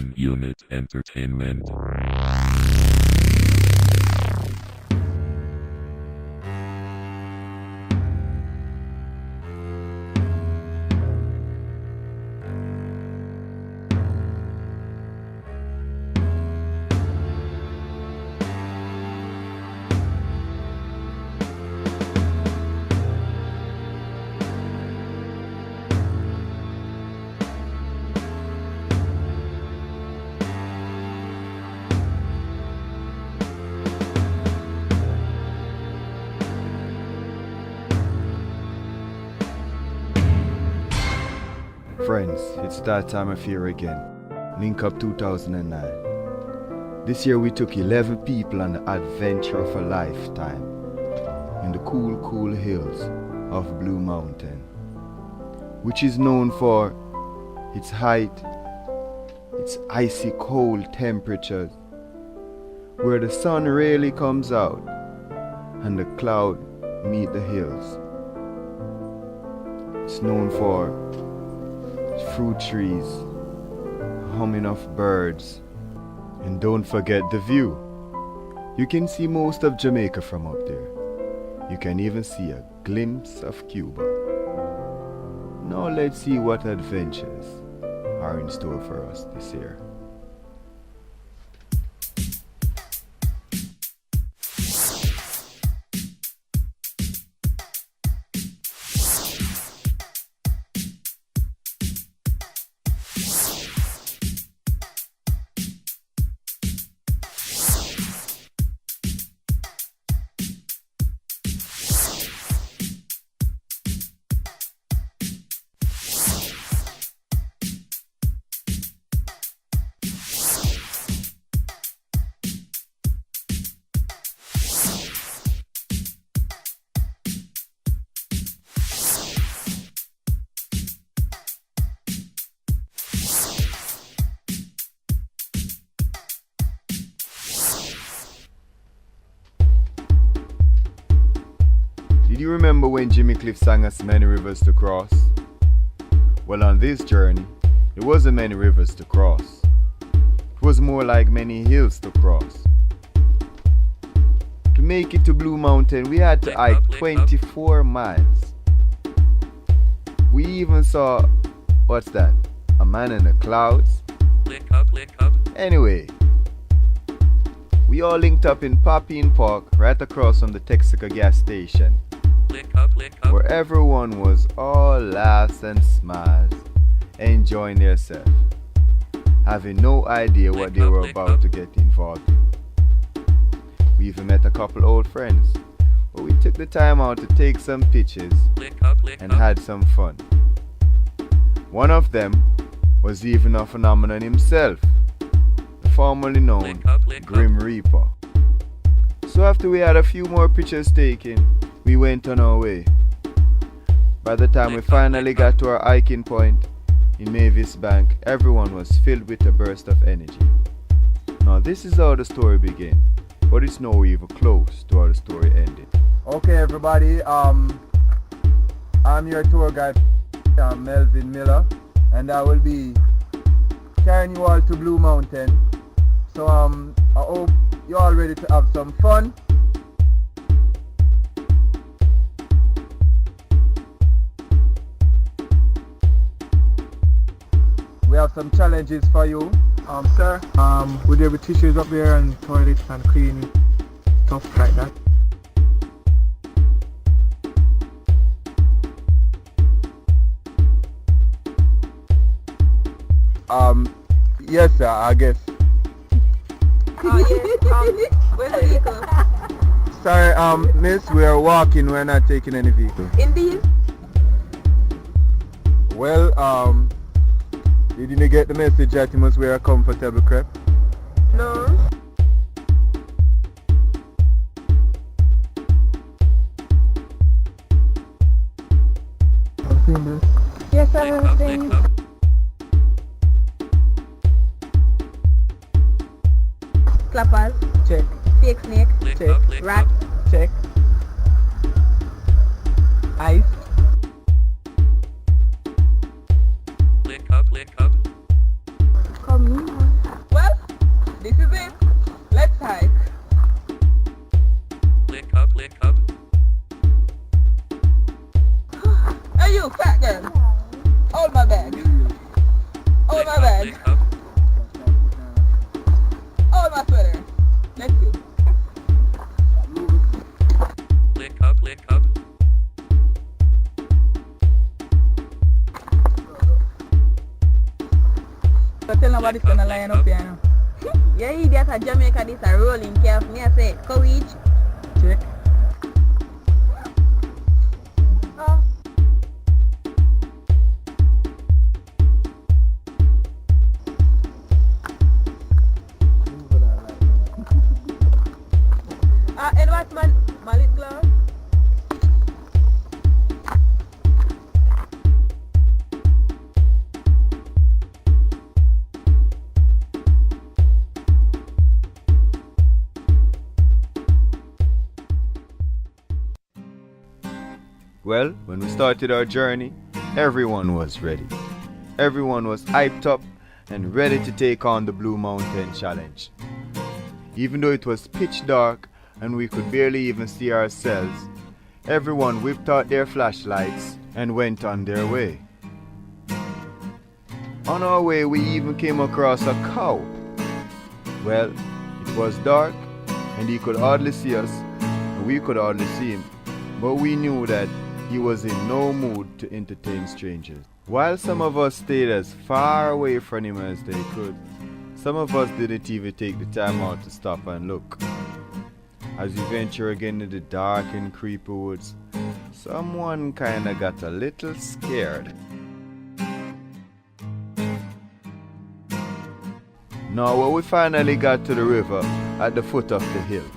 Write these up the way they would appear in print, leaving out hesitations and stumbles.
1 Unit Entertainment. Friends, it's that time of year again. Link Up 2009. This year we took 11 people on the adventure of a lifetime in the cool hills of Blue Mountain, which is known for its height, its icy cold temperatures, where the sun rarely comes out and the cloud meet the hills. It's known for fruit trees, humming of birds, and don't forget the view. You can see most of Jamaica from up there. You can even see a glimpse of Cuba. Now let's see what adventures are in store for us this year. Did you remember when Jimmy Cliff sang us Many Rivers to Cross? Well, on this journey, there wasn't many rivers to cross. It was more like many hills to cross. To make it to Blue Mountain, we had to hike 24 miles. We even saw, what's that? A man in the clouds? Anyway, we all linked up in Papine Park right across from the Texaco gas station, where everyone was all laughs and smiles, enjoying themselves, having no idea what they were about to get involved in. We even met a couple old friends, but we took the time out to take some pictures and had some fun. One of them was even a phenomenon himself, the formerly known Grim Reaper. So after we had a few more pictures taken, we went on our way. By the time we finally got to our hiking point in Mavis Bank, everyone was filled with a burst of energy. Now this is how the story began, but it's no even close to how the story ended. Okay everybody, I'm your tour guide, I'm Melvin Miller, and I will be carrying you all to Blue Mountain. So I hope you're all ready to have some fun. We have some challenges for you, sir. Will there be tissues up there and toilets and clean stuff like that? Yes sir, I guess. Where's the vehicle? Sorry, miss, we are walking, we're not taking any vehicle. Indeed. Well, you didn't get the message that you must wear a comfortable crepe? No. I've seen this. Yes, I've seen. Clappers. Check. Fake snake. Check. Rat. Check. Ice. Come here. Nobody's gonna line up here now. Yeah, idiot at Jamaica, this a rolling calf. Me I say, courage. Check. Oh. Edward man, Malit Glove. Well, when we started our journey, everyone was ready. Everyone was hyped up and ready to take on the Blue Mountain Challenge. Even though it was pitch dark and we could barely even see ourselves, everyone whipped out their flashlights and went on their way. On our way, we even came across a cow. Well, it was dark and he could hardly see us and we could hardly see him, but we knew that he was in no mood to entertain strangers. While some of us stayed as far away from him as they could, some of us didn't even take the time out to stop and look. As we venture again into the dark and creepy woods, someone kinda got a little scared. Now when we finally got to the river at the foot of the hill,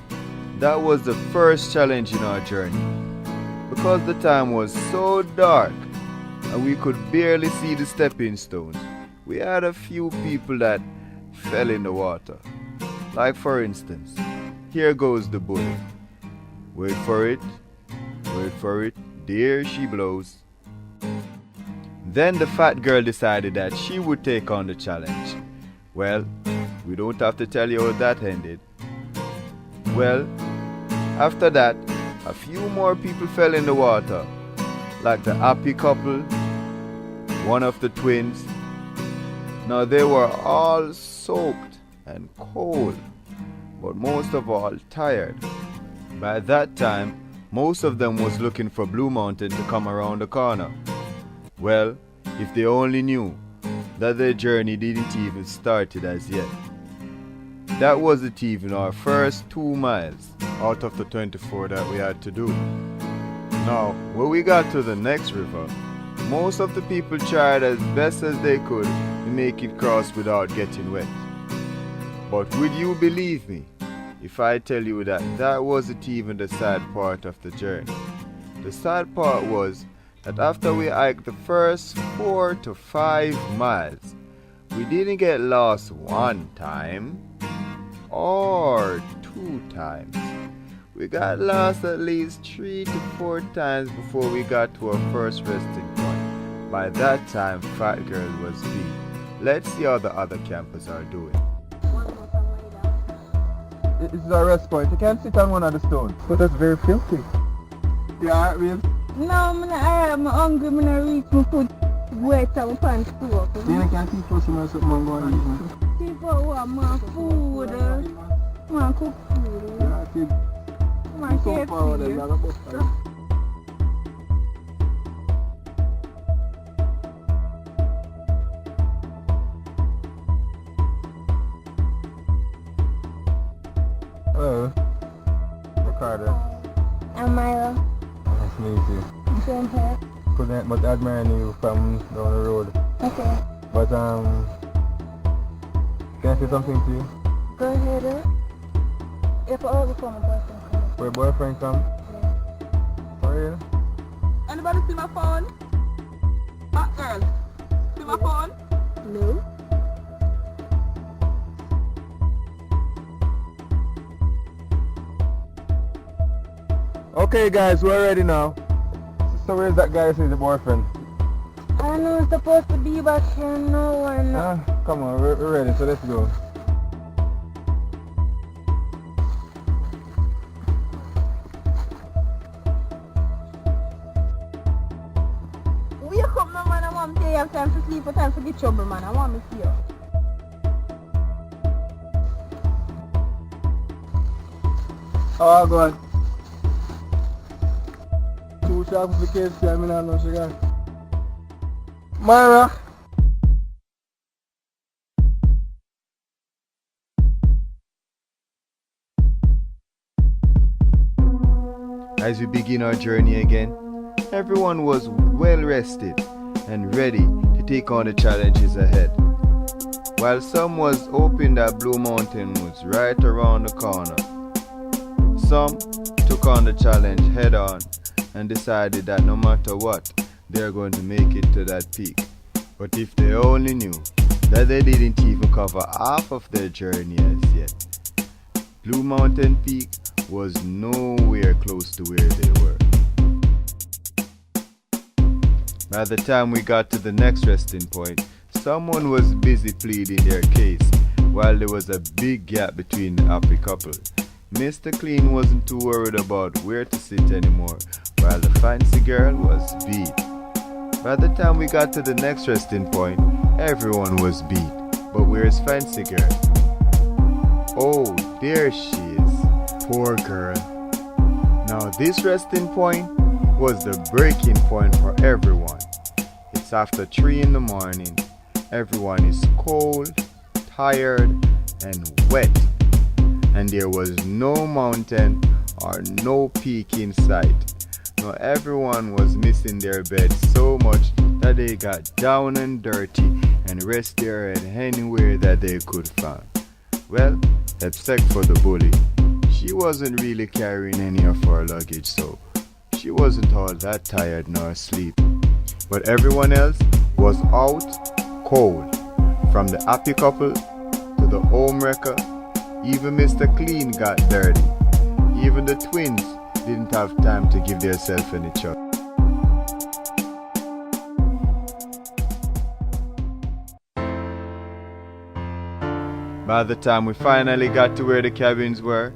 that was the first challenge in our journey. Because the time was so dark and we could barely see the stepping stones, we had a few people that fell in the water. Like for instance, here goes the bully. Wait for it, there she blows. Then the fat girl decided that she would take on the challenge. Well, we don't have to tell you how that ended. Well, after that, a few more people fell in the water, like the happy couple, one of the twins. Now they were all soaked and cold, but most of all tired. By that time, most of them was looking for Blue Mountain to come around the corner. Well, if they only knew that their journey didn't even started as yet. That wasn't even our first 2 miles out of the 24 that we had to do. Now, when we got to the next river, most of the people tried as best as they could to make it cross without getting wet. But would you believe me if I tell you that that wasn't even the sad part of the journey? The sad part was that after we hiked the first 4 to 5 miles, we didn't get lost 1 time or 2 times. We got lost at least 3 to 4 times before we got to our first resting point. By that time, Fat Girl was beat. Let's see how the other campers are doing. This is our rest point. You can't sit on one of the stones. But that's very filthy. Yeah, babe. No, I'm hungry, I'm not reach my food. Wait till my pants too up. You can't teach us something I'm going to eat. People want more food. Want cook food. Want KFC. Hello. Ricardo. I'm Myra. Nice to meet you. Same here. Couldn't but admiring you from down the road. Okay. But can I say something to you? Go ahead. If I ever come, my boyfriend come. Where boyfriend come? Yeah. For real? Anybody see my phone? Hot girl. See my phone? No. Okay guys, we're ready now. So where's that guy who's the boyfriend? I know it's supposed to be back here, no one. Come on, we're ready, so let's go. Wake up now, man. I want to tell you have time to sleep or time to get trouble, man. I want to see you. Oh God. Too sharp for the kids, I mean I know she got. Myra! As we begin our journey again, everyone was well rested and ready to take on the challenges ahead. While some was hoping that Blue Mountain was right around the corner, some took on the challenge head on and decided that no matter what, they're going to make it to that peak. But if they only knew that they didn't even cover half of their journey as yet. Blue Mountain Peak was nowhere close to where they were. By the time we got to the next resting point, someone was busy pleading their case while there was a big gap between the happy couple. Mr. Clean wasn't too worried about where to sit anymore, while the fancy girl was beat. By the time we got to the next resting point, everyone was beat. But where's Fancy Girl? Oh, there she is. Poor girl. Now this resting point was the breaking point for everyone. It's after 3 in the morning. Everyone is cold, tired, and wet. And there was no mountain or no peak in sight. Now everyone was missing their bed so much that they got down and dirty and rest their head anywhere that they could find. Well, except for the bully. She wasn't really carrying any of her luggage, so she wasn't all that tired nor asleep. But everyone else was out cold. From the happy couple to the home wrecker, even Mr. Clean got dirty. Even the twins didn't have time to give themselves any chuck. By the time we finally got to where the cabins were,